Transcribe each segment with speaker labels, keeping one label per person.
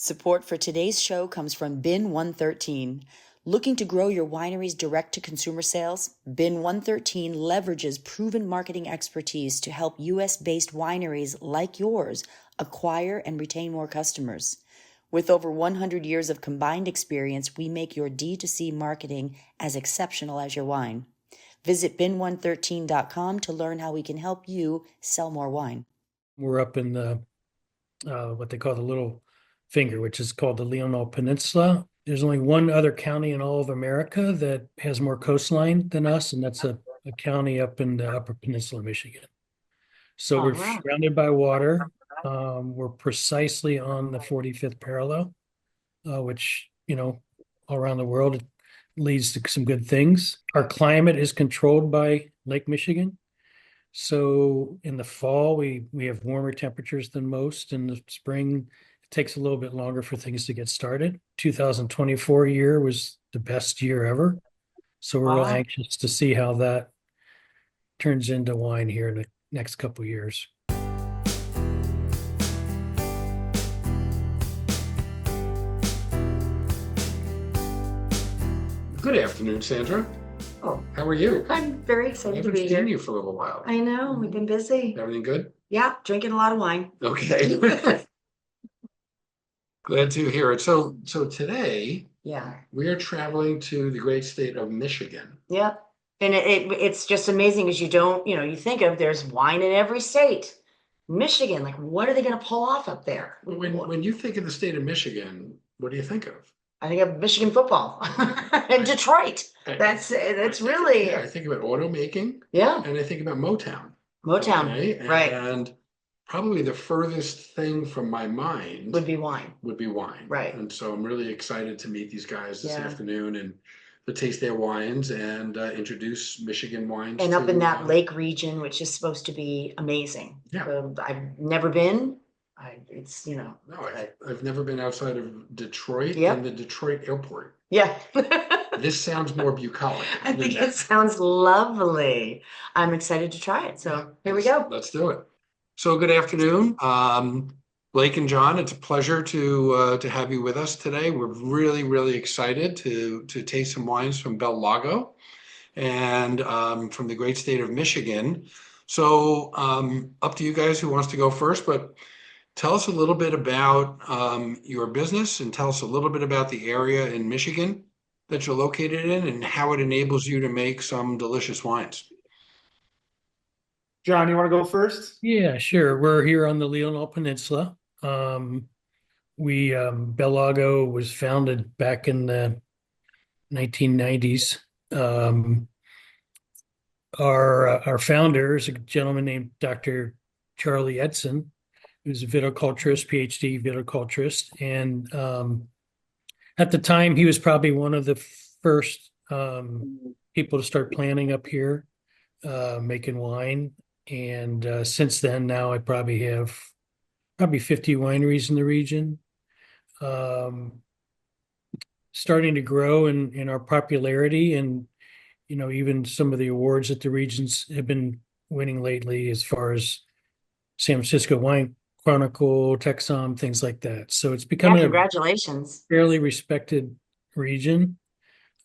Speaker 1: Support for today's show comes from Bin 113. Looking to grow your winery's direct-to-consumer sales? Bin 113 leverages proven marketing expertise to help U.S.-based wineries like yours acquire and retain more customers. With over 100 years of combined experience, we make your D2C marketing as exceptional as your wine. Visit bin113.com to learn how we can help you sell more wine.
Speaker 2: We're up in the what they call the Little Finger, which is called the Leelanau Peninsula. There's only one other county in all of America that has more coastline than us, and that's a county up in the Upper Peninsula, Michigan. So we're surrounded by water. We're precisely on the 45th parallel, which, all around the world it leads to some good things. Our climate is controlled by Lake Michigan. So in the fall, we have warmer temperatures than most. In the spring, it takes a little bit longer for things to get started. 2024 year was the best year ever. So we're real anxious to see how that turns into wine here in the next couple of years.
Speaker 3: Good afternoon, Sandra.
Speaker 4: Oh,
Speaker 3: how are you?
Speaker 4: I'm very excited to be here.
Speaker 3: I haven't seen you for a little while.
Speaker 4: I know, we've been busy.
Speaker 3: Everything good?
Speaker 4: Yeah, drinking a lot of wine.
Speaker 3: Okay. Glad to hear it. So today, we are traveling to the great state of Michigan.
Speaker 4: Yeah, and it's just amazing because you think of there's wine in every state. Michigan, like what are they going to pull off up there?
Speaker 3: When you think of the state of Michigan, what do you think of?
Speaker 4: I think of Michigan football and Detroit. That's really.
Speaker 3: I think about automaking.
Speaker 4: Yeah.
Speaker 3: And I think about Motown.
Speaker 4: Motown,
Speaker 3: okay?
Speaker 4: Right.
Speaker 3: And probably the furthest thing from my mind
Speaker 4: would be wine.
Speaker 3: Right. And so I'm really excited to meet these guys this afternoon and to taste their wines and introduce Michigan wines.
Speaker 4: And up in that lake region, which is supposed to be amazing.
Speaker 3: Yeah.
Speaker 4: I've never been.
Speaker 3: No, I've never been outside of Detroit and the Detroit airport.
Speaker 4: Yeah.
Speaker 3: This sounds more bucolic.
Speaker 4: I think it sounds lovely. I'm excited to try it. So here we go.
Speaker 3: Let's do it. So good afternoon, Blake and John. It's a pleasure to have you with us today. We're really, really excited to taste some wines from Bel Lago and from the great state of Michigan. So up to you guys who wants to go first, but tell us a little bit about your business and tell us a little bit about the area in Michigan that you're located in and how it enables you to make some delicious wines.
Speaker 5: John, you want to go first?
Speaker 2: Yeah, sure. We're here on the Leelanau Peninsula. Bel Lago was founded back in the 1990s. Our founder is a gentleman named Dr. Charlie Edson, who's a viticulturist, PhD viticulturist. And at the time, he was probably one of the first people to start planting up here, making wine. And since then, now I probably have 50 wineries in the region, starting to grow in our popularity. And, even some of the awards that the regions have been winning lately as far as San Francisco Wine Chronicle, Texom, things like that. So it's becoming
Speaker 4: congratulations.
Speaker 2: A fairly respected region.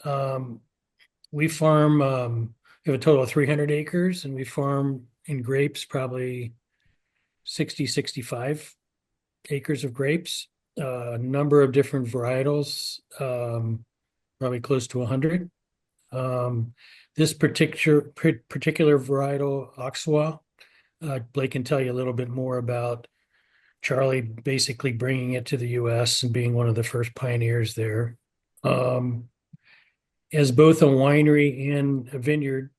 Speaker 2: We farm, we have a total of 300 acres, and we farm in grapes probably 65 acres of grapes, a number of different varietals, probably close to 100. This particular varietal, Auxerrois, Blake can tell you a little bit more about Charlie basically bringing it to the U.S. and being one of the first pioneers there. As both a winery and a vineyard,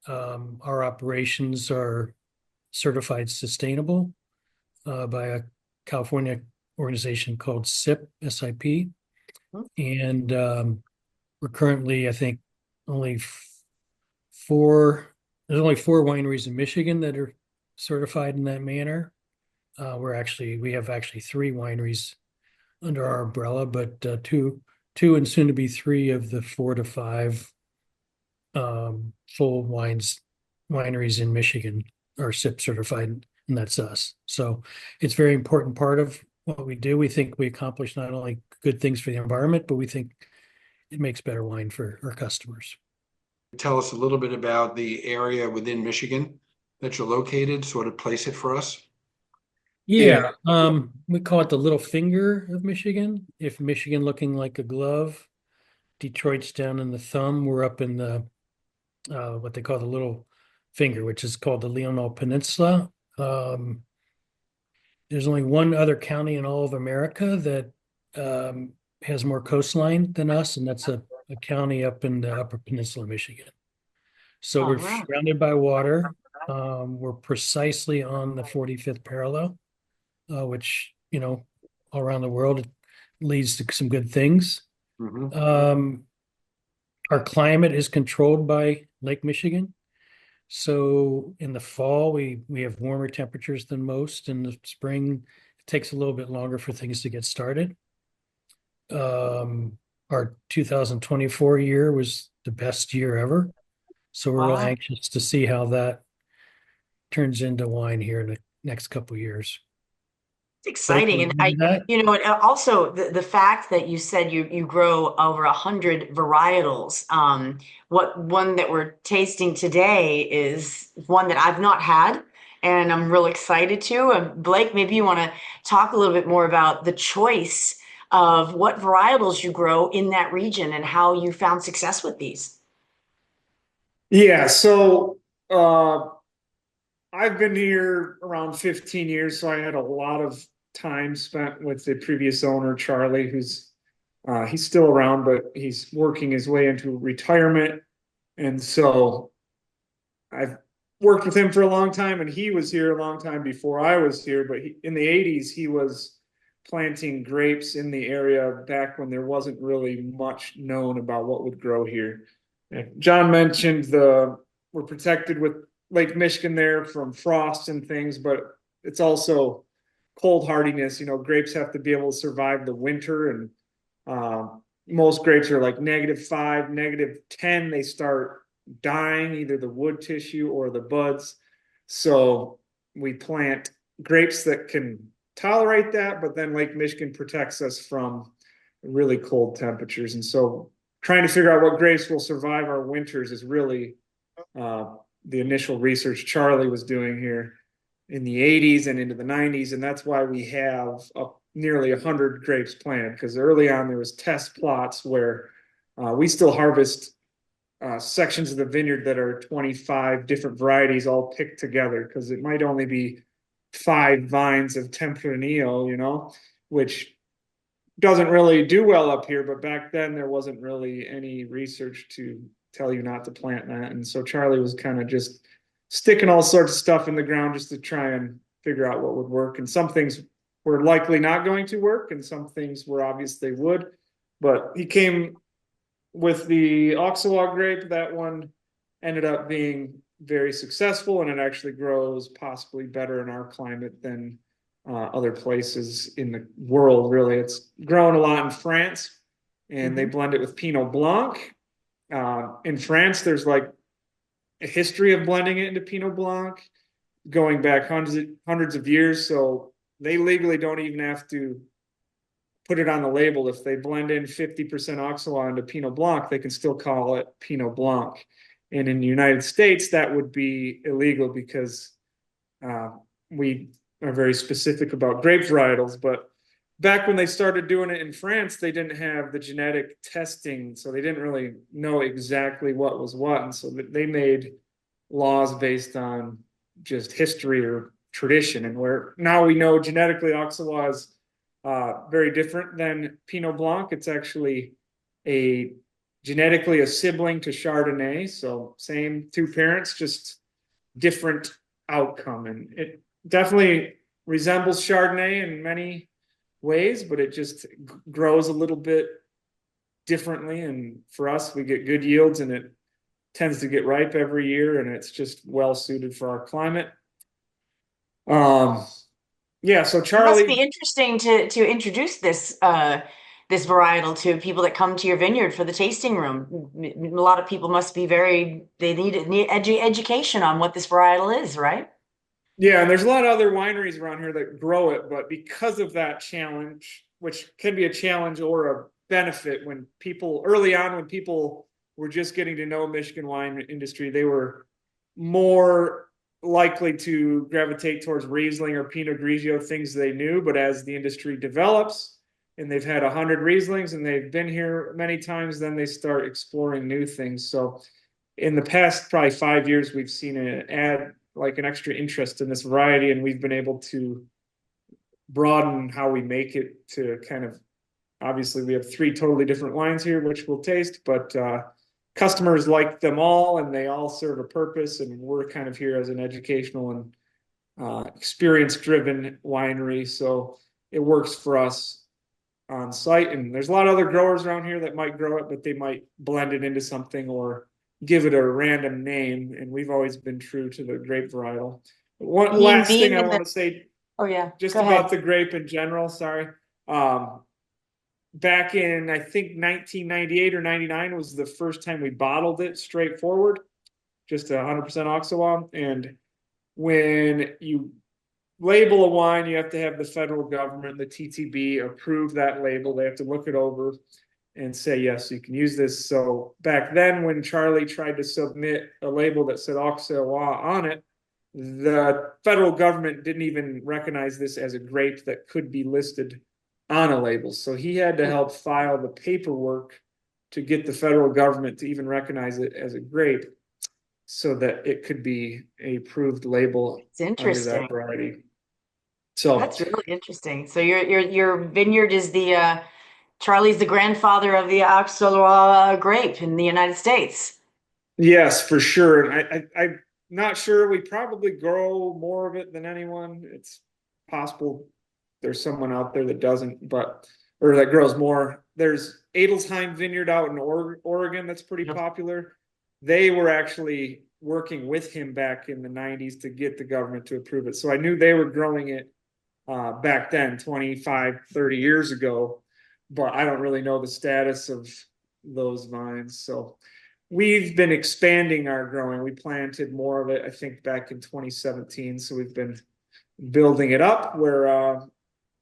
Speaker 2: our operations are certified sustainable by a California organization called SIP, S-I-P. And we're currently, I think, there's only four wineries in Michigan that are certified in that manner. We have three wineries under our umbrella, but two and soon to be three of the 4 to 5 full wineries in Michigan are SIP certified, and that's us. So it's a very important part of what we do. We think we accomplish not only good things for the environment, but we think it makes better wine for our customers.
Speaker 3: Tell us a little bit about the area within Michigan that you're located, sort of place it for us.
Speaker 2: Yeah, we call it the little finger of Michigan. If Michigan looking like a glove, Detroit's down in the thumb. We're up in the what they call the little finger, which is called the Leelanau Peninsula. There's only one other county in all of America that has more coastline than us, and that's a county up in the Upper Peninsula, Michigan. So
Speaker 4: Oh,
Speaker 2: we're
Speaker 4: wow.
Speaker 2: surrounded by water. We're precisely on the 45th parallel, which, all around the world, it leads to some good things.
Speaker 3: Mhm.
Speaker 2: Our climate is controlled by Lake Michigan. So in the fall, we have warmer temperatures than most. In the spring, it takes a little bit longer for things to get started. Our 2024 year was the best year ever. So we're real
Speaker 4: Wow.
Speaker 2: anxious to see how that turns into wine here in the next couple of years.
Speaker 4: It's
Speaker 2: Blake,
Speaker 4: exciting.
Speaker 2: you
Speaker 4: And
Speaker 2: agree with that?
Speaker 4: and also the fact that you said you grow over 100 varietals. What one that we're tasting today is one that I've not had, and I'm real excited to. Blake, maybe you want to talk a little bit more about the choice of what varietals you grow in that region and how you found success with these.
Speaker 5: Yeah, so I've been here around 15 years, so I had a lot of time spent with the previous owner, Charlie, who's he's still around, but he's working his way into retirement. And so I've worked with him for a long time, and he was here a long time before I was here. But in the 80s, he was planting grapes in the area back when there wasn't really much known about what would grow here. And John mentioned we're protected with Lake Michigan there from frost and things, but it's also cold hardiness. Grapes have to be able to survive the winter, and most grapes are like -5, -10. They start dying, either the wood tissue or the buds. So we plant grapes that can tolerate that, but then Lake Michigan protects us from really cold temperatures. And so trying to figure out what grapes will survive our winters is really the initial research Charlie was doing here in the 80s and into the 90s. And that's why we have nearly 100 grapes planted, because early on there was test plots where we still harvest sections of the vineyard that are 25 different varieties all picked together, because it might only be 5 vines of Tempranillo, which doesn't really do well up here. But back then there wasn't really any research to tell you not to plant that. And so Charlie was kind of just sticking all sorts of stuff in the ground just to try and figure out what would work. And some things were likely not going to work, and some things were obvious they would. But he came with the Auxerrois grape. That one ended up being very successful, and it actually grows possibly better in our climate than other places in the world. Really, it's grown a lot in France, and they blend it with Pinot Blanc. In France, there's like a history of blending it into Pinot Blanc going back hundreds of years. So they legally don't even have to put it on the label. If they blend in 50% Auxerrois into Pinot Blanc, they can still call it Pinot Blanc. And in the United States, that would be illegal, because we are very specific about grape varietals. But back when they started doing it in France, they didn't have the genetic testing, so they didn't really know exactly what was what. And so they made laws based on just history or tradition. And where now we know genetically Auxerrois is very different than Pinot Blanc. It's actually genetically a sibling to Chardonnay. So same 2 parents, just different outcome. And it definitely resembles Chardonnay in many ways, but it just grows a little bit differently. And for us, we get good yields, and it tends to get ripe every year, and it's just well suited for our climate. Yeah, so
Speaker 4: It must be
Speaker 5: Charlie,
Speaker 4: interesting to introduce this varietal to people that come to your vineyard for the tasting room. A lot of people must be they need education on what this varietal is, right?
Speaker 5: Yeah, and there's a lot of other wineries around here that grow it, but because of that challenge, which can be a challenge or a benefit when people early on, when people were just getting to know Michigan wine industry, they were more likely to gravitate towards Riesling or Pinot Grigio, things they knew. But as the industry develops and they've had 100 Rieslings and they've been here many times, then they start exploring new things. So in the past probably 5 years, we've seen an add like an extra interest in this variety, and we've been able to broaden how we make it to kind of, obviously we have 3 totally different wines here which we'll taste, but customers like them all and they all serve a purpose, and we're kind of here as an educational and experience driven winery, so it works for us on site. And there's a lot of other growers around here that might grow it, but they might blend it into something or give it a random name, and we've always been true to the grape varietal. One last thing I want to say,
Speaker 4: Oh yeah,
Speaker 5: just
Speaker 4: go
Speaker 5: about
Speaker 4: ahead.
Speaker 5: the grape in general, sorry. Back in, I think 1998 or 99 was the first time we bottled it straightforward, just 100% Auxerrois. And when you label a wine, you have to have the federal government, the TTB, approve that label. They have to look it over and say, yes, you can use this. So back then, when Charlie tried to submit a label that said Auxerrois on it, the federal government didn't even recognize this as a grape that could be listed on a label. So he had to help file the paperwork to get the federal government to even recognize it as a grape so that it could be a approved label
Speaker 4: It's
Speaker 5: under
Speaker 4: interesting.
Speaker 5: that variety. So
Speaker 4: That's really interesting. So your vineyard is the Charlie's the grandfather of the Auxerrois grape in the United States.
Speaker 5: yes, for sure. And I'm not sure. We probably grow more of it than anyone. It's possible there's someone out there that doesn't, but or that grows more. There's Adelsheim Vineyard out in Oregon that's pretty
Speaker 4: Yep.
Speaker 5: popular. They were actually working with him back in the 90s to get the government to approve it. So I knew they were growing it back then, 25, 30 years ago, but I don't really know the status of those vines. So we've been expanding our growing. We planted more of it, I think, back in 2017. So we've been building it up where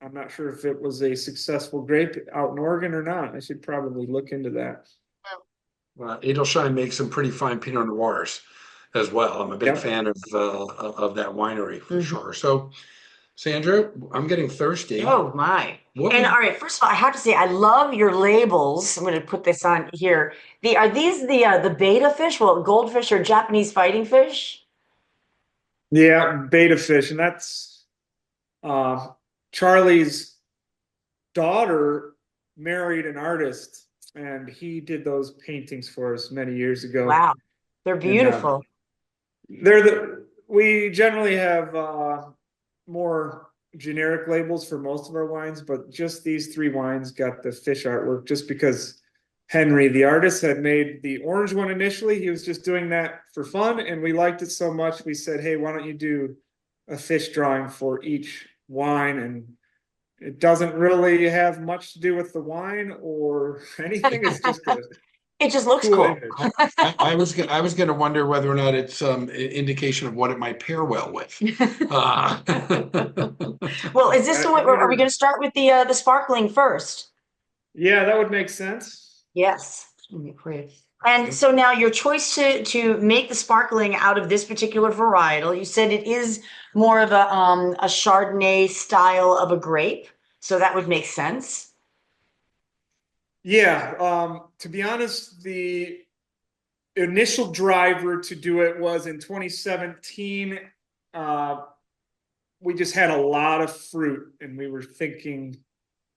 Speaker 5: I'm not sure if it was a successful grape out in Oregon or not. I should probably look into that.
Speaker 3: Adelsheim makes some pretty fine Pinot Noirs as well. I'm a big
Speaker 5: Yep.
Speaker 3: fan of that winery for
Speaker 4: Mhm.
Speaker 3: sure. So, Sandra, I'm getting thirsty.
Speaker 4: Oh my.
Speaker 3: What
Speaker 4: And
Speaker 3: would-
Speaker 4: all right, first of all, I have to say I love your labels. I'm going to put this on here. Are these the beta fish? Well, goldfish or Japanese fighting fish?
Speaker 5: Yeah, beta fish, and that's Charlie's daughter married an artist, and he did those paintings for us many years ago.
Speaker 4: Wow. They're
Speaker 5: And,
Speaker 4: beautiful.
Speaker 5: we generally have more generic labels for most of our wines, but just these 3 wines got the fish artwork just because Henry, the artist, had made the orange one initially. He was just doing that for fun, and we liked it so much we said, hey, why don't you do a fish drawing for each wine? And it doesn't really have much to do with the wine or anything. It's just a
Speaker 4: It just looks
Speaker 5: cool
Speaker 4: cool.
Speaker 5: image.
Speaker 3: I was going to wonder whether or not it's some indication of what it might pair well with.
Speaker 4: Well, is this the one? Are we going to start with the sparkling first?
Speaker 5: Yeah, that would make sense.
Speaker 4: Yes. And so now your choice to make the sparkling out of this particular varietal, you said it is more of a Chardonnay style of a grape, so that would make sense.
Speaker 5: Yeah, to be honest, the initial driver to do it was in 2017. We just had a lot of fruit, and we were thinking,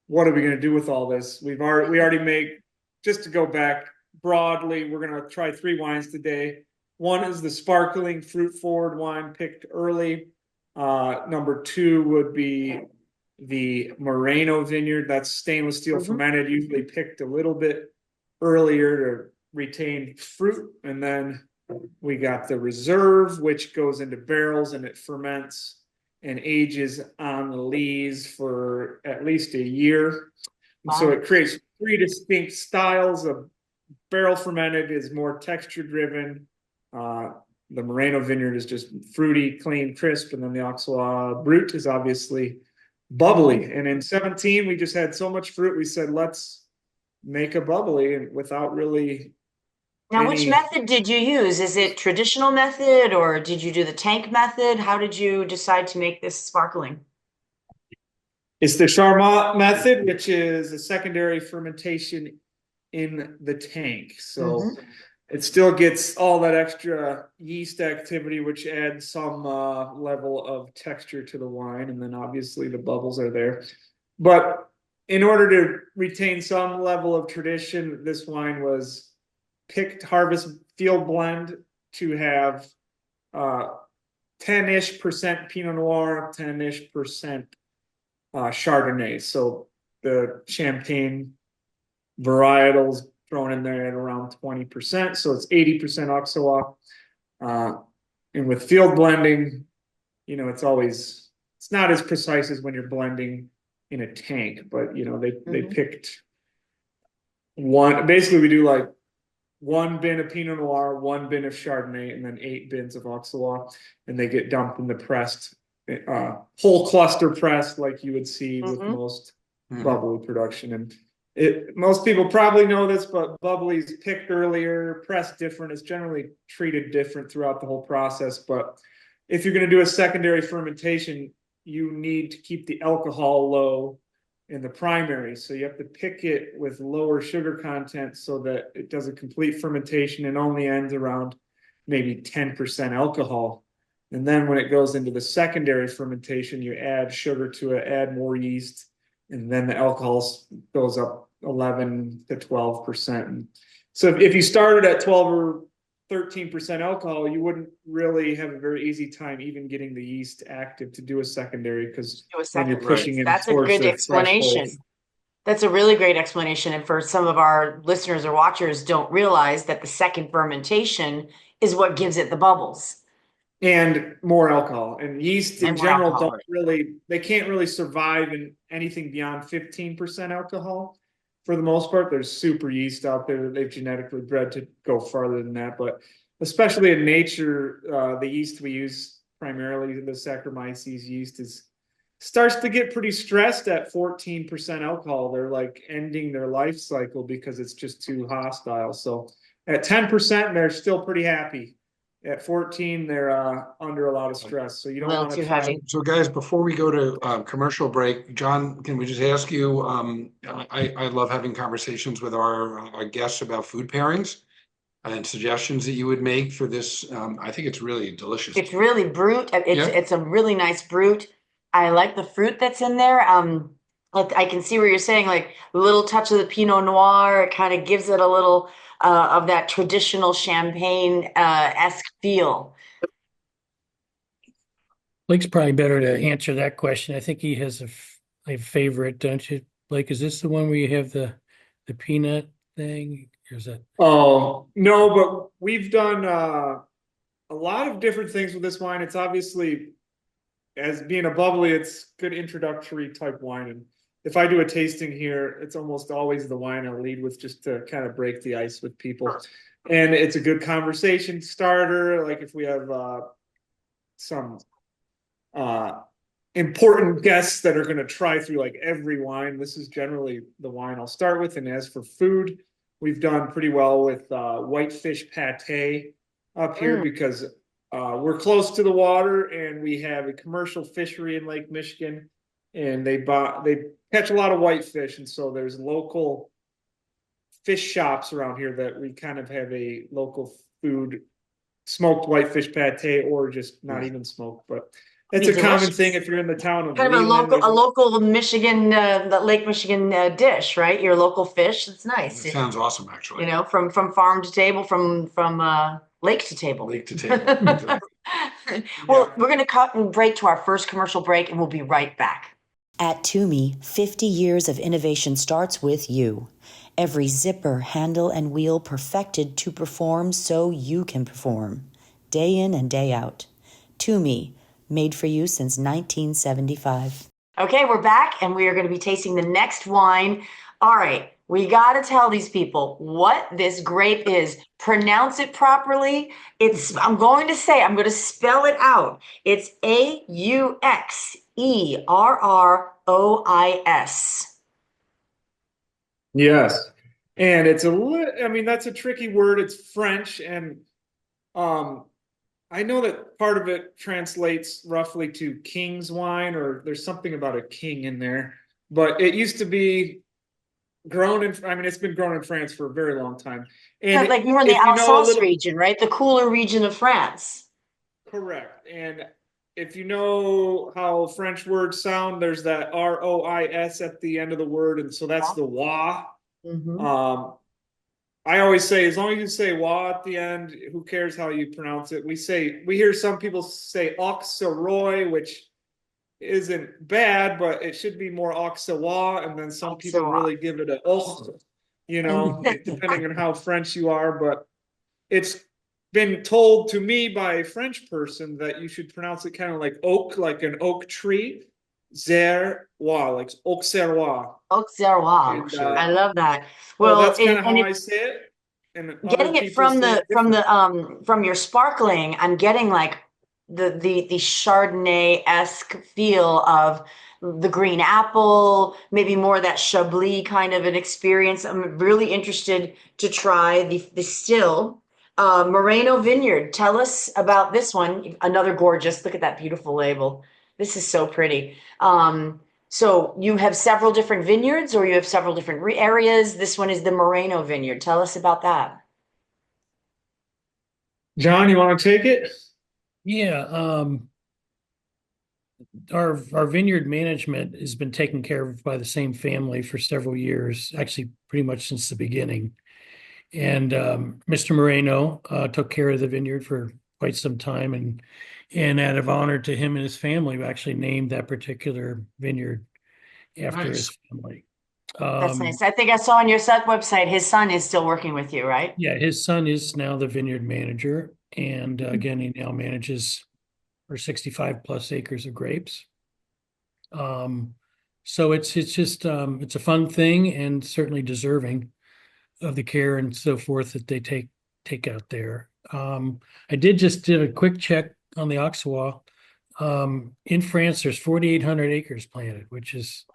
Speaker 5: what are we going to do with all this? We already make, just to go back broadly, we're going to try 3 wines today. One is the sparkling fruit forward wine picked early. Number 2 would be the Moreno vineyard. That's stainless steel fermented, usually picked a little bit earlier to retain fruit. And then we got the reserve, which goes into barrels and it ferments and ages on the lees for at least a year. And so it creates 3 distinct styles of barrel fermented is more texture driven. The Moreno vineyard is just fruity, clean, crisp, and then the Auxerrois Brut is obviously bubbly. And in 17, we just had so much fruit, we said, let's make a bubbly, and without really
Speaker 4: Now, which
Speaker 5: any.
Speaker 4: method did you use? Is it traditional method or did you do the tank method? How did you decide to make this sparkling?
Speaker 5: It's the Charmat method, which is a secondary fermentation in the tank. So it still gets all that extra yeast activity, which adds some level of texture to the wine. And then obviously the bubbles are there. But in order to retain some level of tradition, this wine was picked harvest field blend to have 10-ish% Pinot Noir, 10-ish% Chardonnay. So the champagne varietals thrown in there at around 20%. So it's 80% Auxerrois. And with field blending, you know, it's not as precise as when you're blending in a tank, but you know, they picked one. Basically, we do like 1 bin of Pinot Noir, 1 bin of Chardonnay, and then 8 bins of Auxerrois, and they get dumped in the pressed, whole cluster press like you would see with most bubbly production. And most people probably know this, but bubbly is picked earlier, pressed different. It's generally treated different throughout the whole process. But if you're going to do a secondary fermentation, you need to keep the alcohol low in the primary. So you have to pick it with lower sugar content so that it does a complete fermentation and only ends around maybe 10% alcohol. And then when it goes into the secondary fermentation, you add sugar to it, add more yeast, and then the alcohol goes up 11 to 12%. So if you started at 12 or 13% alcohol, you wouldn't really have a very easy time even getting the yeast active to do a secondary, because then you're pushing in
Speaker 4: That's a
Speaker 5: towards
Speaker 4: good
Speaker 5: the
Speaker 4: explanation.
Speaker 5: threshold.
Speaker 4: That's a really great explanation. And for some of our listeners or watchers don't realize that the second fermentation is what gives it the bubbles.
Speaker 5: And more alcohol, and yeast in
Speaker 4: And more
Speaker 5: general
Speaker 4: alcohol.
Speaker 5: they can't really survive in anything beyond 15% alcohol. For the most part, there's super yeast out there that they've genetically bred to go farther than that. But especially in nature, the yeast we use, primarily the Saccharomyces yeast, starts to get pretty stressed at 14% alcohol. They're like ending their life cycle because it's just too hostile. So at 10%, they're still pretty happy. At 14, they're under a lot of stress. So you don't want to try.
Speaker 4: heavy.
Speaker 3: So guys, before we go to commercial break, John, can we just ask you, I love having conversations with our guests about food pairings and suggestions that you would make for this. I think it's really delicious.
Speaker 4: It's really brut. It's a really nice brut. I like the fruit that's in there. I can see where you're saying like a little touch of the Pinot Noir. It kind of gives it a little of that traditional champagne esque feel.
Speaker 2: Blake's probably better to answer that question. I think he has a favorite, don't you? Blake, is this the one where you have the peanut thing? Or is that?
Speaker 5: Oh, no, but we've done a lot of different things with this wine. It's obviously, as being a bubbly, it's good introductory type wine. And if I do a tasting here, it's almost always the wine I lead with, just to kind of break the ice with people. And it's a good conversation starter. Like if we have some important guests that are going to try through like every wine, this is generally the wine I'll start with. And as for food, we've done pretty well with whitefish pate up here because we're close to the water and we have a commercial fishery in Lake Michigan, and they catch a lot of whitefish, and so there's local fish shops around here that we kind of have a local food smoked whitefish pate, or just not even smoked, but it's a common thing if you're in the town of
Speaker 4: kind of
Speaker 5: Leelanau.
Speaker 4: a local Michigan, the Lake Michigan dish, right? Your local fish. It's nice.
Speaker 3: It sounds awesome, actually.
Speaker 4: You know, from farm to table, from lake to table.
Speaker 3: Lake to table. Exactly.
Speaker 4: Well, we're going to cut and break to our first commercial break, and we'll be right back.
Speaker 1: At Toomey, 50 years of innovation starts with you. Every zipper, handle, and wheel perfected to perform so you can perform. Day in and day out. Toomey, made for you since 1975.
Speaker 4: Okay, we're back, and we are going to be tasting the next wine. All right, We got to tell these people what this grape is. Pronounce it properly. I'm going to spell it out. It's Auxerrois.
Speaker 5: Yes. And I mean, that's a tricky word. It's French. And I know that part of it translates roughly to king's wine, or there's something about a king in there. But it used to be it's been grown in France for a very long time.
Speaker 4: Yeah,
Speaker 5: And
Speaker 4: like you're in the
Speaker 5: if you know a
Speaker 4: Alsace
Speaker 5: little,
Speaker 4: region, right? The cooler region of France.
Speaker 5: correct. And if you know how French words sound, there's that ROIS at the end of the word. And so that's the wa.
Speaker 4: Mm-hmm.
Speaker 5: I always say, as long as you say wa at the end, who cares how you pronounce it? We hear some people say Auxerrois, which isn't bad, but it should be more Auxerrois. And then some people
Speaker 4: Auxerrois.
Speaker 5: really give it a depending on how French you are. But it's been told to me by a French person that you should pronounce it kind of like oak, like an oak tree. Zerrois, like Auxerrois.
Speaker 4: Auxerrois.
Speaker 5: And
Speaker 4: I love that.
Speaker 5: so
Speaker 4: Well,
Speaker 5: that's kind of how
Speaker 4: and
Speaker 5: I say it. And other
Speaker 4: getting it
Speaker 5: people say it different.
Speaker 4: from your sparkling, I'm getting like the Chardonnay-esque feel of the green apple, maybe more of that Chablis kind of an experience. I'm really interested to try the still Moreno Vineyard. Tell us about this one. Another gorgeous. Look at that beautiful label. This is so pretty. So you have several different vineyards, or you have several different areas. This one is the Moreno Vineyard. Tell us about that.
Speaker 5: John, you want to take it?
Speaker 2: Yeah, our vineyard management has been taken care of by the same family for several years, actually pretty much since the beginning. And Mr. Moreno took care of the vineyard for quite some time, and out of honor to him and his family, we actually named that particular vineyard after
Speaker 3: Nice.
Speaker 2: his family.
Speaker 4: That's nice. I think I saw on your set website, his son is still working with you, right?
Speaker 2: Yeah, his son is now the vineyard manager, and again, he now manages for 65 plus acres of grapes. So it's just it's a fun thing, and certainly deserving of the care and so forth that they take out there. I did a quick check on the Auxerrois. In France, there's 4,800 acres planted, which is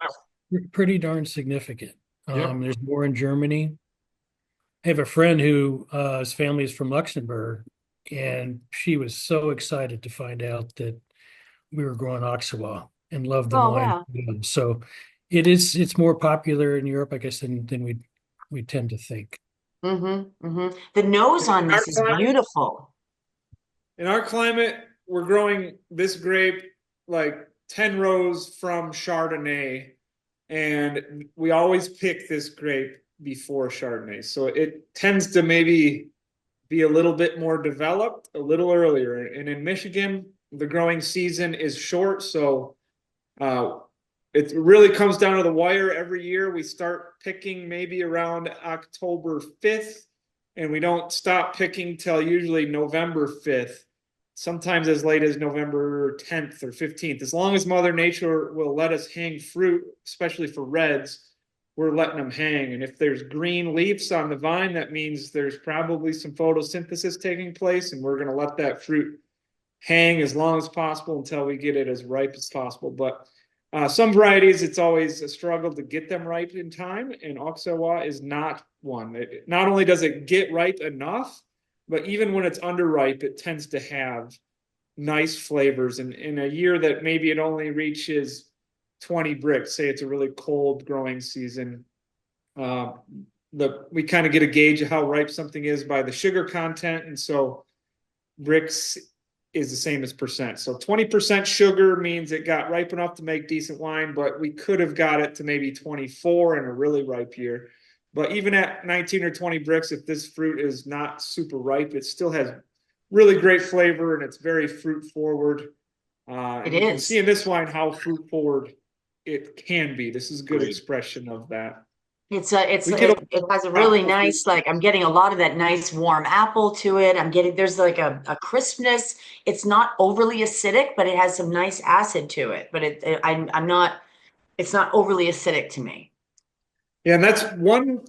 Speaker 2: pretty darn significant.
Speaker 3: Yep.
Speaker 2: There's more in Germany. I have a friend who his family is from Luxembourg, and she was so excited to find out that we were growing Auxerrois and loved the
Speaker 4: Oh,
Speaker 2: wine.
Speaker 4: wow.
Speaker 2: So it's more popular in Europe, I guess, than we tend to think.
Speaker 4: Mm-hmm. Mm-hmm. The nose on this is beautiful.
Speaker 5: In our climate, we're growing this grape like 10 rows from Chardonnay, and we always pick this grape before Chardonnay. So it tends to maybe be a little bit more developed a little earlier. And in Michigan, the growing season is short, so it really comes down to the wire every year. We start picking maybe around October 5th, and we don't stop picking till usually November 5th, sometimes as late as November 10th or 15th. As long as Mother Nature will let us hang fruit, especially for reds, we're letting them hang. And if there's green leaves on the vine, that means there's probably some photosynthesis taking place, and we're going to let that fruit hang as long as possible until we get it as ripe as possible. But some varieties, it's always a struggle to get them ripe in time, and Auxerrois is not one. Not only does it get ripe enough, but even when it's underripe, it tends to have nice flavors. And in a year that maybe it only reaches 20 bricks, say it's a really cold growing season, we kind of get a gauge of how ripe something is by the sugar content. And so bricks is the same as percent. So 20% sugar means it got ripe enough to make decent wine, but we could have got it to maybe 24 in a really ripe year. But even at 19 or 20 bricks, if this fruit is not super ripe, it still has really great flavor, and it's very fruit forward. And you can see in this wine how fruit forward it can be. This is a good expression of that.
Speaker 4: It has a really nice, like, I'm getting a lot of that nice warm apple to it. There's like a crispness. It's not overly acidic, but it has some nice acid to it. But it's not overly acidic to me.
Speaker 5: Yeah, and that's one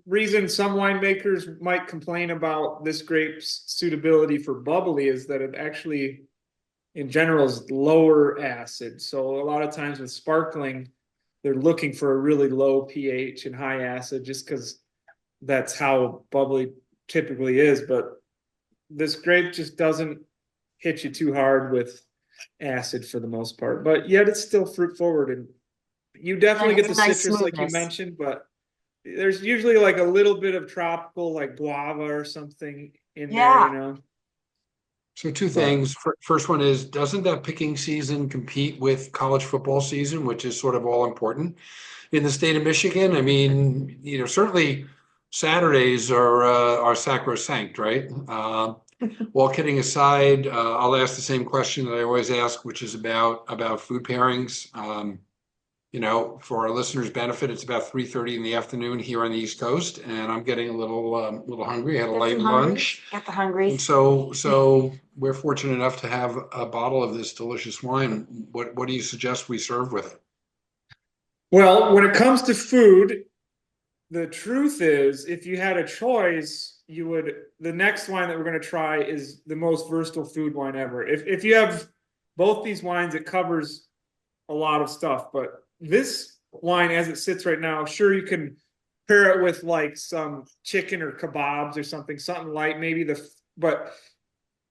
Speaker 5: reason some winemakers might complain about this grape's suitability for bubbly is that it actually, in general, is lower acid. So a lot of times with sparkling, they're looking for a really low pH and high acid just because that's how bubbly typically is. But this grape just doesn't hit you too hard with acid for the most part. But yet it's still fruit forward, and you definitely get the
Speaker 4: Nice
Speaker 5: citrus like you
Speaker 4: smoothness.
Speaker 5: mentioned, but there's usually like a little bit of tropical, like guava or something in there, you know.
Speaker 3: So two things. First one is, doesn't that picking season compete with college football season, which is sort of all important in the state of Michigan? I mean, certainly Saturdays are sacrosanct, right? All kidding aside, I'll ask the same question that I always ask, which is about food pairings. For our listeners' benefit, it's about 3:30 in the afternoon here on the East Coast, and I'm getting a little hungry. I had a late lunch.
Speaker 4: Get the hungry.
Speaker 3: And so we're fortunate enough to have a bottle of this delicious wine. What do you suggest we serve with it?
Speaker 5: Well, when it comes to food, the truth is, if you had a choice, the next wine that we're going to try is the most versatile food wine ever. If you have both these wines, it covers a lot of stuff, but this wine as it sits right now, sure, you can pair it with like some chicken or kebabs or something light, but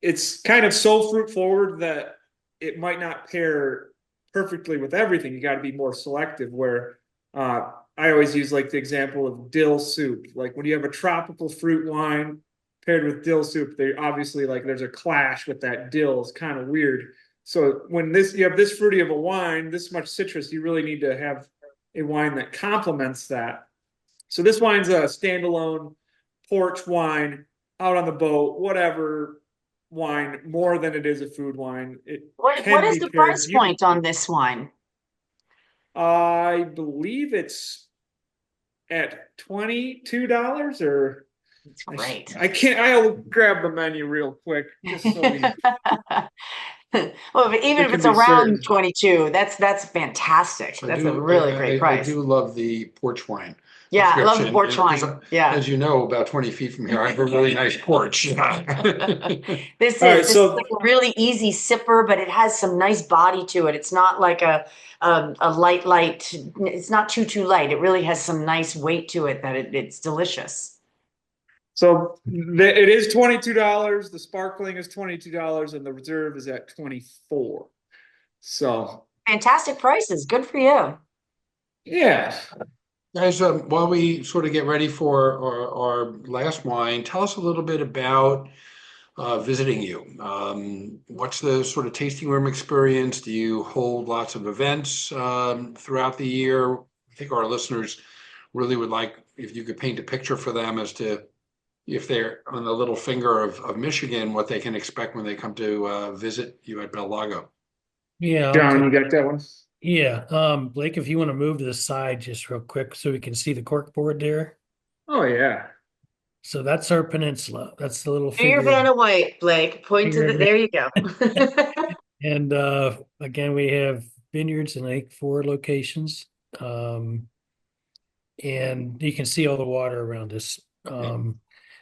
Speaker 5: it's kind of so fruit forward that it might not pair perfectly with everything. You got to be more selective. Where I always use like the example of dill soup. Like when you have a tropical fruit wine paired with dill soup, they obviously like there's a clash with that dill. It's kind of weird. So when you have this fruity of a wine, this much citrus, you really need to have a wine that complements that. So this wine's a standalone porch wine, out on the boat, whatever wine, more than it is a food wine.
Speaker 4: What is the price point on this wine?
Speaker 5: I believe it's at $22 or.
Speaker 4: It's great.
Speaker 5: I'll grab the menu real quick. Just so
Speaker 4: well, even if it's around 22, that's fantastic. That's a really great price.
Speaker 3: I do love the porch wine.
Speaker 4: Yeah, I love the porch wine. Yeah.
Speaker 3: As you know, about 20 feet from here, I have a really nice porch.
Speaker 4: This is like a really easy sipper, but it has some nice body to it. It's not like a light. It's not too light. It really has some nice weight to it that it's delicious.
Speaker 5: So it is $22. The sparkling is $22, and the reserve is at $24. So
Speaker 4: fantastic prices. Good for you.
Speaker 5: Yeah.
Speaker 3: Guys, while we sort of get ready for our last wine, tell us a little bit about visiting you. What's the sort of tasting room experience? Do you hold lots of events throughout the year? I think our listeners really would like if you could paint a picture for them as to if they're on the little finger of Michigan, what they can expect when they come to visit you at Bel Lago.
Speaker 2: Yeah.
Speaker 5: John, you got that one?
Speaker 2: Yeah. Blake, if you want to move to the side just real quick so we can see the cork board there.
Speaker 5: Oh, yeah.
Speaker 2: So that's our peninsula. That's the little
Speaker 4: Do your Vanna White, Blake. Point to there you go.
Speaker 2: And again, we have vineyards in like 4 locations. And you can see all the water around us.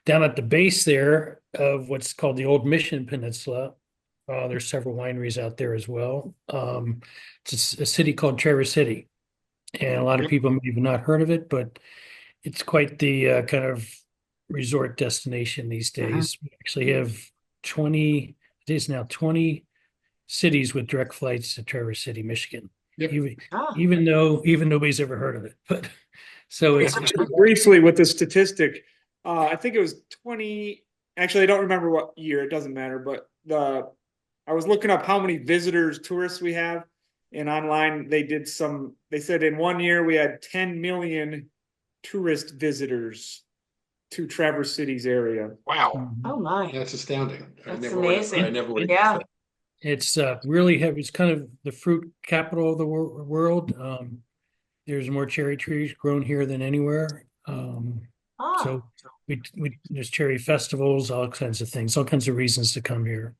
Speaker 2: Down at the base there of what's called the Old Mission Peninsula, there's several wineries out there as well. It's a city called Traverse City, and a lot of people may have not heard of it, but it's quite the kind of resort destination these days. We actually have 20 cities with direct flights to Traverse City, Michigan. Even though nobody's ever heard of it, but so it's
Speaker 5: briefly with the statistic. I think it was 20. Actually, I don't remember what year. It doesn't matter. But I was looking up how many tourists we have, and online they said in 1 year we had 10 million tourist visitors to Traverse City's area.
Speaker 3: Wow!
Speaker 4: Oh my,
Speaker 3: that's astounding.
Speaker 4: That's amazing.
Speaker 3: I never would have
Speaker 2: It's really heavy. It's kind of the fruit capital of the world. There's more cherry trees grown here than anywhere. So there's cherry festivals, all kinds of things, all kinds of reasons to come here.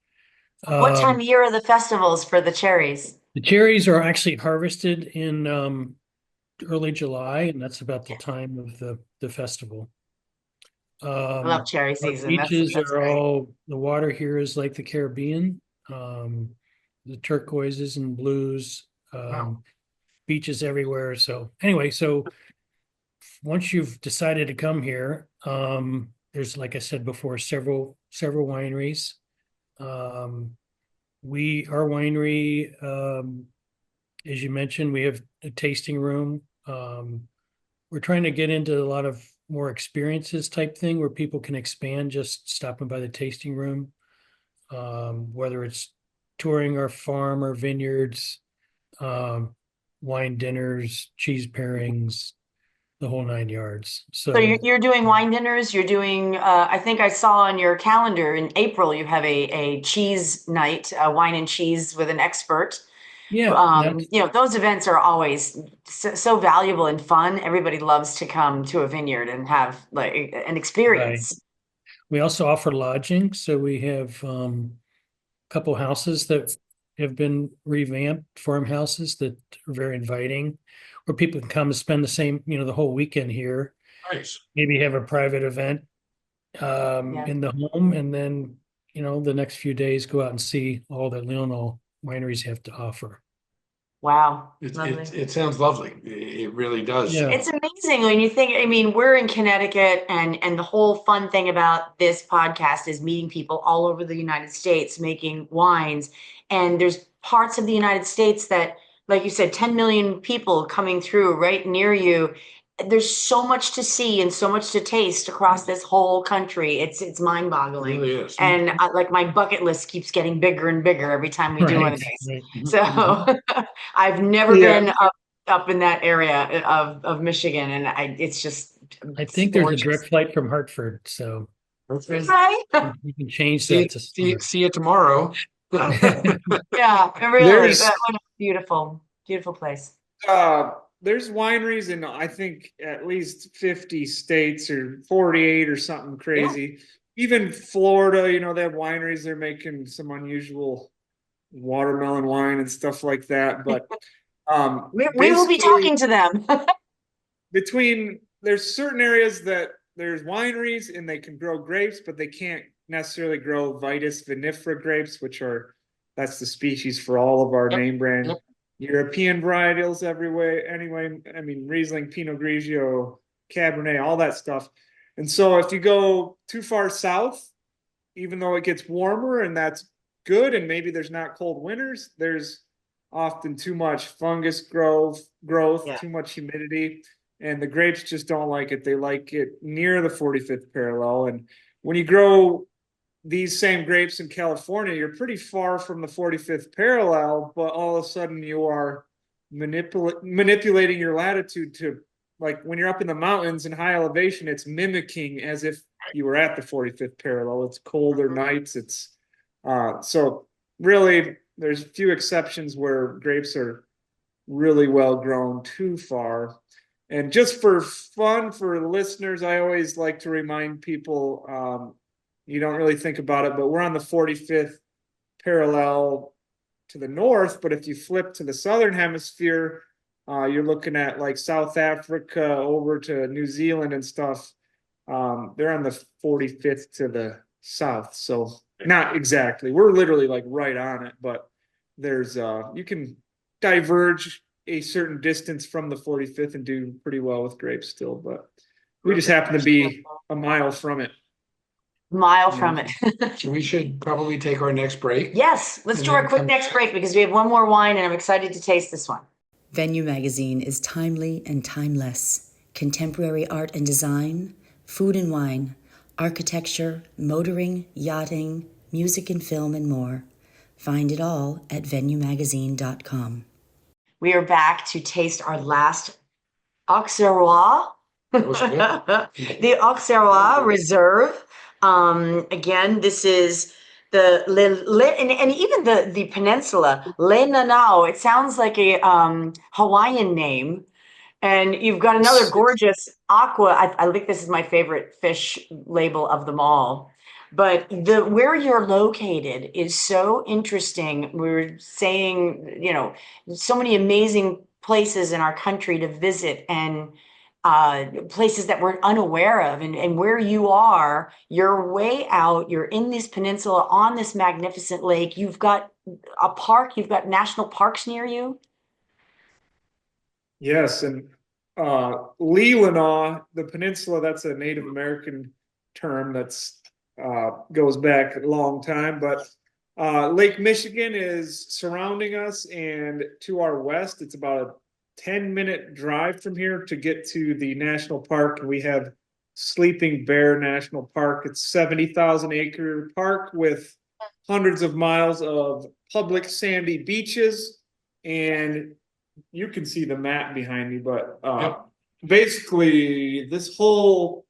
Speaker 4: What time of year are the festivals for the cherries?
Speaker 2: The cherries are actually harvested in early July, and that's about the time of the festival.
Speaker 4: I love cherry
Speaker 2: Our
Speaker 4: season.
Speaker 2: beaches
Speaker 4: That's
Speaker 2: are
Speaker 4: great.
Speaker 2: all, the water here is like the Caribbean. The turquoises and blues,
Speaker 3: Wow.
Speaker 2: beaches everywhere. So anyway, so once you've decided to come here, there's, like I said before, several wineries. Um, our winery, as you mentioned, we have a tasting room. We're trying to get into a lot of more experiences type thing where people can expand just stopping by the tasting room. Whether it's touring our farm or vineyards, um, wine dinners, cheese pairings, the whole 9 yards.
Speaker 4: So
Speaker 2: So
Speaker 4: you're doing wine dinners. You're doing. I think I saw on your calendar in April you have a cheese night, wine and cheese with an expert.
Speaker 2: yeah, that's
Speaker 4: Those events are always so valuable and fun. Everybody loves to come to a vineyard and have like an
Speaker 2: right.
Speaker 4: experience.
Speaker 2: We also offer lodging, so we have a couple houses that have been revamped, farmhouses that are very inviting, where people can come and spend the whole weekend here.
Speaker 3: Nice.
Speaker 2: Maybe have a private event
Speaker 4: Yeah.
Speaker 2: in the home, and then the next few days go out and see all that Leelanau wineries have to offer.
Speaker 4: Wow.
Speaker 3: It,
Speaker 4: Lovely.
Speaker 3: it sounds lovely. It really does.
Speaker 2: Yeah.
Speaker 4: It's amazing when you think, I mean, we're in Connecticut and the whole fun thing about this podcast is meeting people all over the United States making wines. And there's parts of the United States that, like you said, 10 million people coming through right near you. There's so much to see and so much to taste across this whole country. It's
Speaker 3: It
Speaker 4: mind-boggling.
Speaker 3: really is.
Speaker 4: And like my bucket list keeps getting bigger and bigger every time we do one of
Speaker 2: Right.
Speaker 4: these.
Speaker 2: Right.
Speaker 4: So I've never
Speaker 5: Yeah.
Speaker 4: been up in that area of Michigan, and it's just
Speaker 2: I
Speaker 4: it's
Speaker 2: think there's a
Speaker 4: gorgeous.
Speaker 2: direct flight from Hartford, so
Speaker 4: Right?
Speaker 2: you can change
Speaker 3: See
Speaker 2: that
Speaker 3: it,
Speaker 2: to
Speaker 3: see,
Speaker 2: summer.
Speaker 3: see it tomorrow.
Speaker 4: Yeah, really.
Speaker 5: There's
Speaker 4: What a beautiful, beautiful place.
Speaker 5: uh there's wineries in I think at least 50 states or 48 or something crazy. Even Florida, they have wineries, they're making some unusual watermelon wine and stuff like that. But
Speaker 4: We will be
Speaker 5: basically
Speaker 4: talking to them.
Speaker 5: there's certain areas that there's wineries and they can grow grapes, but they can't necessarily grow Vitis vinifera grapes, that's the species for all of our
Speaker 3: Yep,
Speaker 5: name brand
Speaker 3: yep.
Speaker 5: European varietals everywhere. Anyway, I mean Riesling, Pinot Grigio, Cabernet, all that stuff. And so if you go too far south, even though it gets warmer and that's good, and maybe there's not cold winters, there's often too much fungus growth,
Speaker 4: Yeah.
Speaker 5: too much humidity, and the grapes just don't like it. They like it near the 45th parallel. And when you grow these same grapes in California, you're pretty far from the 45th parallel, but all of a sudden you are manipulating your latitude to, like, when you're up in the mountains in high elevation, it's mimicking as if you were at the 45th parallel. It's colder nights. It's so really there's a few exceptions where grapes are really well grown too far. And just for fun for listeners, I always like to remind people, you don't really think about it, but we're on the 45th parallel to the north. But if you flip to the southern hemisphere, you're looking at like South Africa over to New Zealand and stuff. They're on the 45th to the south. So not exactly. We're literally like right on it, but there's you can diverge a certain distance from the 45th and do pretty well with grapes still, but we just happen to be a mile from it.
Speaker 4: Mile from it.
Speaker 3: We should probably take our next break.
Speaker 4: Yes, let's
Speaker 3: And
Speaker 4: do our
Speaker 3: then
Speaker 4: quick
Speaker 3: come
Speaker 4: next
Speaker 3: back.
Speaker 4: break because we have one more wine and I'm excited to taste this one.
Speaker 1: Venue Magazine is timely and timeless. Contemporary art and design, food and wine, architecture, motoring, yachting, music and film, and more. Find it all at venuemagazine.com.
Speaker 4: We are back to taste our last Auxerrois.
Speaker 3: That was good.
Speaker 4: The Auxerrois Reserve. Again, this is and even the peninsula, Leelanau. It sounds like a Hawaiian name. And you've got another gorgeous aqua. I think this is my favorite fish label of them all. But where you're located is so interesting. We were saying, so many amazing places in our country to visit, and places that we're unaware of, and where you are, you're way out, you're in this peninsula on this magnificent lake. You've got a park, you've got national parks near you.
Speaker 5: Yes, and Leelanau, the peninsula, that's a Native American term that's goes back a long time, but Lake Michigan is surrounding us, and to our west, it's about a 10-minute drive from here to get to the national park. We have Sleeping Bear National Park. It's 70,000 acre park with hundreds of miles of public sandy beaches, and you can see the map behind me, but basically this whole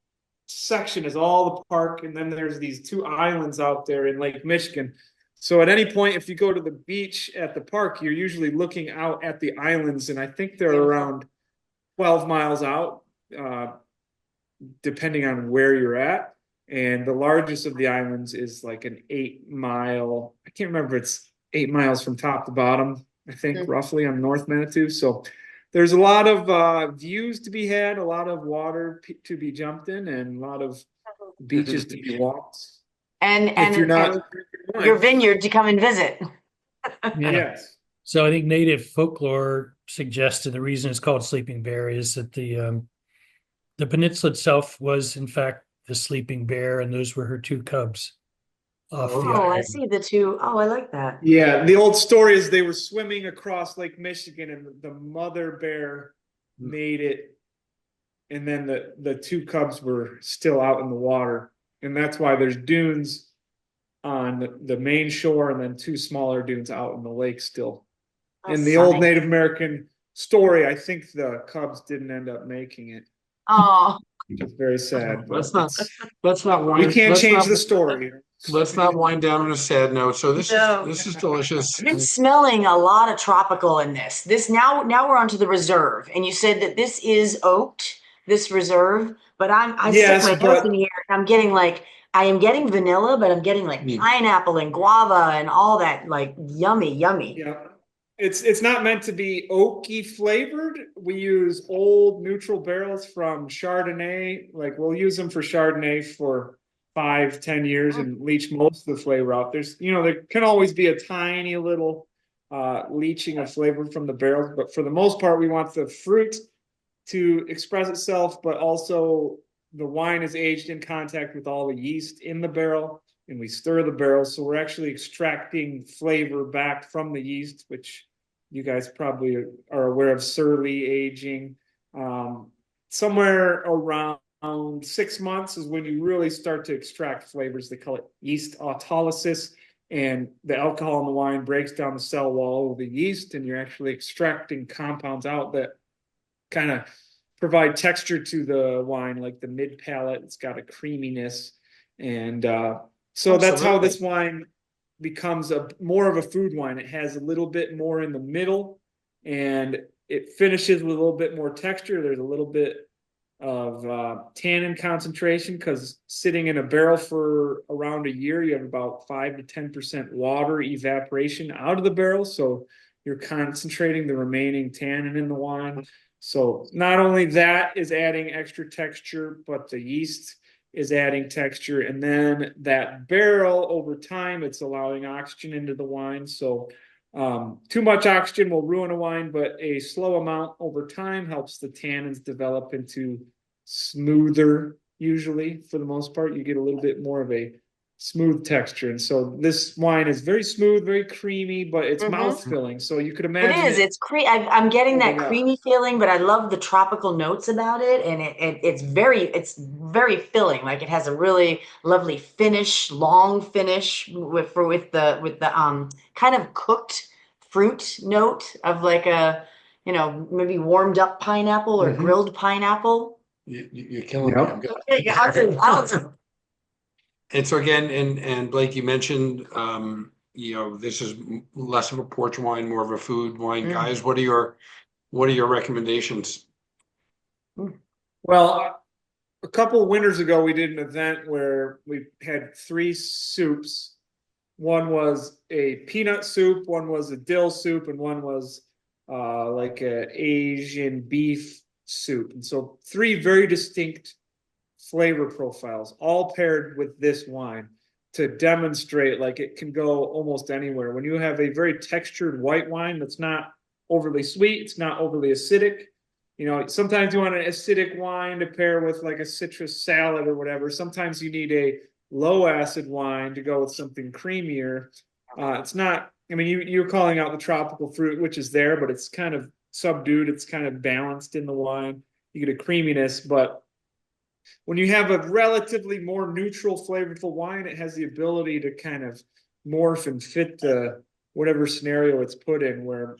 Speaker 5: section is all the park, and then there's these two islands out there in Lake Michigan. So at any point, if you go to the beach at the park, you're usually looking out at the islands, and I think they're around 12 miles out, depending on where you're at. And the largest of the islands is like an 8-mile, I can't remember, it's 8 miles from top to bottom, I think, roughly, on North Manitou. So there's a lot of views to be had, a lot of water to be jumped in, and a lot of beaches to be walked.
Speaker 4: And
Speaker 5: If you're not
Speaker 4: and your vineyard to come and visit.
Speaker 2: Yeah.
Speaker 5: Yes.
Speaker 2: So I think native folklore suggested the reason it's called Sleeping Bear is that the peninsula itself was in fact the sleeping bear, and those were her two cubs off the
Speaker 4: Oh, I
Speaker 2: island.
Speaker 4: see the two. Oh, I like that.
Speaker 5: Yeah, the old story is they were swimming across Lake Michigan, and the mother bear made it, and then the two cubs were still out in the water, and that's why there's dunes on the main shore, and then two smaller dunes out in the lake still. In the old Native American story, I think the cubs didn't end up making it.
Speaker 4: Oh,
Speaker 5: It's very sad.
Speaker 3: Let's
Speaker 5: but
Speaker 3: not
Speaker 5: we
Speaker 3: wind.
Speaker 5: can't
Speaker 3: let's
Speaker 5: change
Speaker 3: not-
Speaker 5: the story.
Speaker 3: Let's not wind down on a sad note. So this is delicious.
Speaker 4: I'm smelling a lot of tropical in this. Now we're onto the reserve, and you said that this is oaked, this reserve, but I
Speaker 5: Yes,
Speaker 4: stick my nose
Speaker 5: but-
Speaker 4: in here, and I'm getting like, I am getting vanilla, but I'm getting like pineapple and guava and all that, like yummy.
Speaker 5: Yeah. It's not meant to be oaky flavored. We use old neutral barrels from Chardonnay. Like, we'll use them for Chardonnay for 5-10 years and leach most of the flavor out. There can always be a tiny little leaching of flavor from the barrels, but for the most part, we want the fruit to express itself, but also the wine is aged in contact with all the yeast in the barrel, and we stir the barrel. So we're actually extracting flavor back from the yeast, which you guys probably are aware of surly aging. Somewhere around 6 months is when you really start to extract flavors. They call it yeast autolysis, and the alcohol in the wine breaks down the cell wall of the yeast, and you're actually extracting compounds out that kind of provide texture to the wine, like the mid palate. It's got a creaminess, and so that's how this wine becomes more of a food wine. It has a little bit more in the middle, and it finishes with a little bit more texture. There's a little bit of tannin concentration, because sitting in a barrel for around a year, you have about 5 to 10% water evaporation out of the barrel, so you're concentrating the remaining tannin in the wine. So not only that is adding extra texture, but the yeast is adding texture, and then that barrel, over time, it's allowing oxygen into the wine. So too much oxygen will ruin a wine, but a slow amount over time helps the tannins develop into smoother. Usually, for the most part, you get a little bit more of a smooth texture, and so this wine is very smooth, very creamy, but it's mouth-filling. So you could imagine
Speaker 4: It's I'm getting that creamy feeling, but I love the tropical notes about it, and it's very filling. Like, it has a really lovely finish, long finish with the kind of cooked fruit note of like a, maybe warmed up pineapple or grilled pineapple.
Speaker 3: You're killing me. I'm good.
Speaker 4: Awesome.
Speaker 3: And so again, and Blake, you mentioned, this is less of a porch wine, more of a food wine. Guys, what are your recommendations?
Speaker 5: Well, a couple of winters ago, we did an event where we had 3 soups. One was a peanut soup, one was a dill soup, and one was like a Asian beef soup. And so 3 very distinct flavor profiles, all paired with this wine to demonstrate like it can go almost anywhere. When you have a very textured white wine that's not overly sweet, it's not overly acidic. You know, sometimes you want an acidic wine to pair with like a citrus salad or whatever. Sometimes you need a low acid wine to go with something creamier. It's not, I mean, you're calling out the tropical fruit, which is there, but it's kind of subdued. It's kind of balanced in the wine. You get a creaminess, but when you have a relatively more neutral, flavorful wine, it has the ability to kind of morph and fit the whatever scenario it's put in. Where,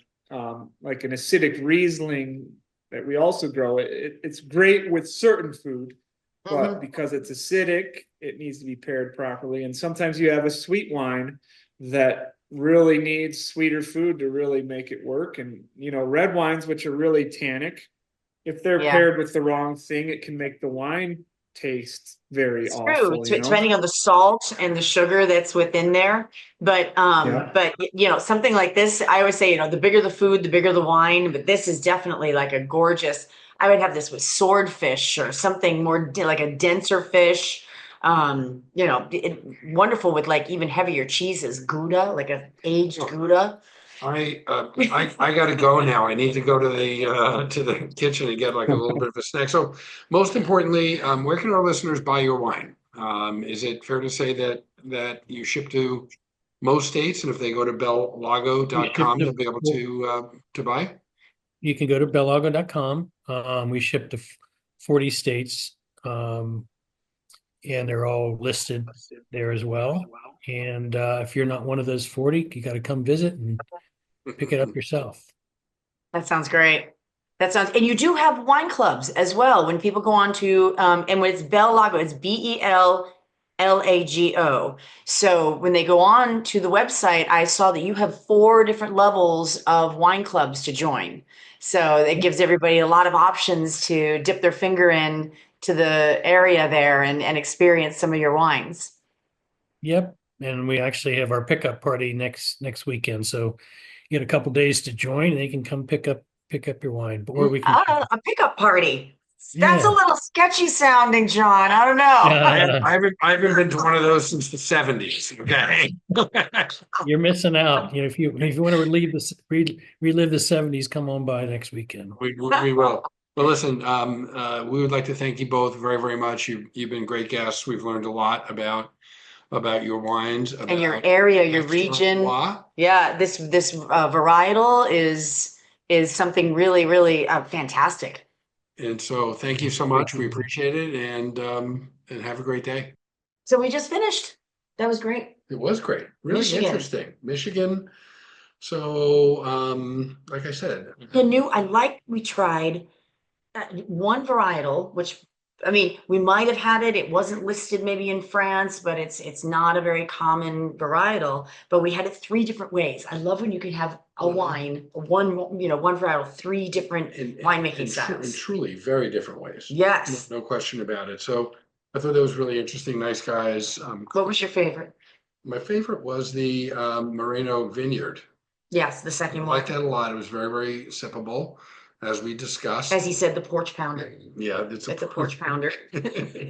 Speaker 5: like an acidic Riesling that we also grow, it's great with certain food, but because it's acidic, it needs to be paired properly. And sometimes you have a sweet wine that really needs sweeter food to really make it work. And, you know, red wines, which are really tannic, if they're paired with the wrong thing, it can make the wine taste very awful.
Speaker 4: True, depending on the salt and the sugar that's within there. But you know, something like this, I always say, you know, the bigger the food, the bigger the wine. But this is definitely like a gorgeous. I would have this with swordfish or something more like a denser fish. You know, wonderful with like even heavier cheeses, Gouda, like a aged Gouda.
Speaker 3: I got to go now. I need to go to the kitchen and get like a little bit of a snack. So most importantly, where can our listeners buy your wine? Is it fair to say that you ship to most states, and if they go to bellago.com, they'll be able to buy?
Speaker 2: You can go to bellago.com. We ship to 40 states, and they're all listed there as well. And if you're not one of those 40, you got to come visit and pick it up yourself.
Speaker 4: That sounds great. And you do have wine clubs as well. When people go on to, and when it's Bel Lago, it's BELLAGO. So when they go on to the website, I saw that you have 4 different levels of wine clubs to join. So it gives everybody a lot of options to dip their finger in to the area there and experience some of your wines.
Speaker 2: Yep. And we actually have our pickup party next weekend. So you get a couple days to join, and they can come pick up your wine. Or we can
Speaker 4: a pickup party. That's a little sketchy sounding, John. I don't know.
Speaker 3: I haven't been to one of those since the 70s. Okay.
Speaker 2: You're missing out. You know, if you want to relive the 70s, come on by next weekend.
Speaker 3: We will. Well, listen, we would like to thank you both very, very much. You've been great guests. We've learned a lot about your wines,
Speaker 4: and your area, your region. Yeah, this varietal is something really, really fantastic.
Speaker 3: And so thank you so much. We appreciate it, and have a great day.
Speaker 4: So we just finished. That was great.
Speaker 3: It was great. Really interesting. Michigan. So, like I said,
Speaker 4: we tried one varietal, which, I mean, we might have had it. It wasn't listed maybe in France, but it's not a very common varietal. But we had it 3 different ways. I love when you can have a wine, one varietal, 3 different winemaking styles.
Speaker 3: And truly very different ways.
Speaker 4: Yes.
Speaker 3: No question about it. So I thought that was really interesting. Nice guys.
Speaker 4: What was your favorite?
Speaker 3: My favorite was the Moreno Vineyard.
Speaker 4: Yes, the second one.
Speaker 3: I liked that a lot. It was very, very sippable, as we discussed.
Speaker 4: As he said, the porch pounder.
Speaker 3: Yeah, it's
Speaker 4: a porch pounder.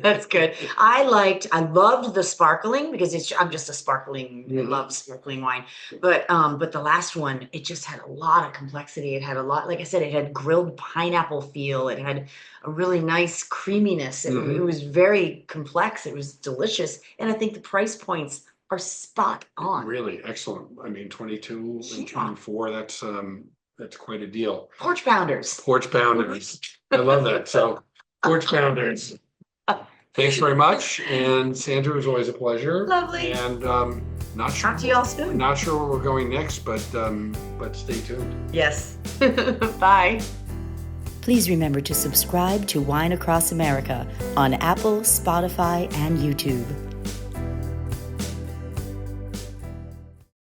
Speaker 4: That's good. I loved the sparkling because I'm just a sparkling, love sparkling wine. But the last one, it just had a lot of complexity. It had a lot, like I said, it had grilled pineapple feel. It had a really nice creaminess. It was very complex. It was delicious. And I think the price points are spot on.
Speaker 3: Really excellent. I mean, 22 and 24, that's quite a deal.
Speaker 4: Porch pounders.
Speaker 3: I love that. So porch pounders. Thanks very much. And Sandra, it was always a pleasure.
Speaker 4: Lovely.
Speaker 3: And not sure.
Speaker 4: Talk to you all soon.
Speaker 3: Not sure where we're going next, but stay tuned.
Speaker 4: Yes. Bye.
Speaker 1: Please remember to subscribe to Wine Across America on Apple, Spotify, and YouTube.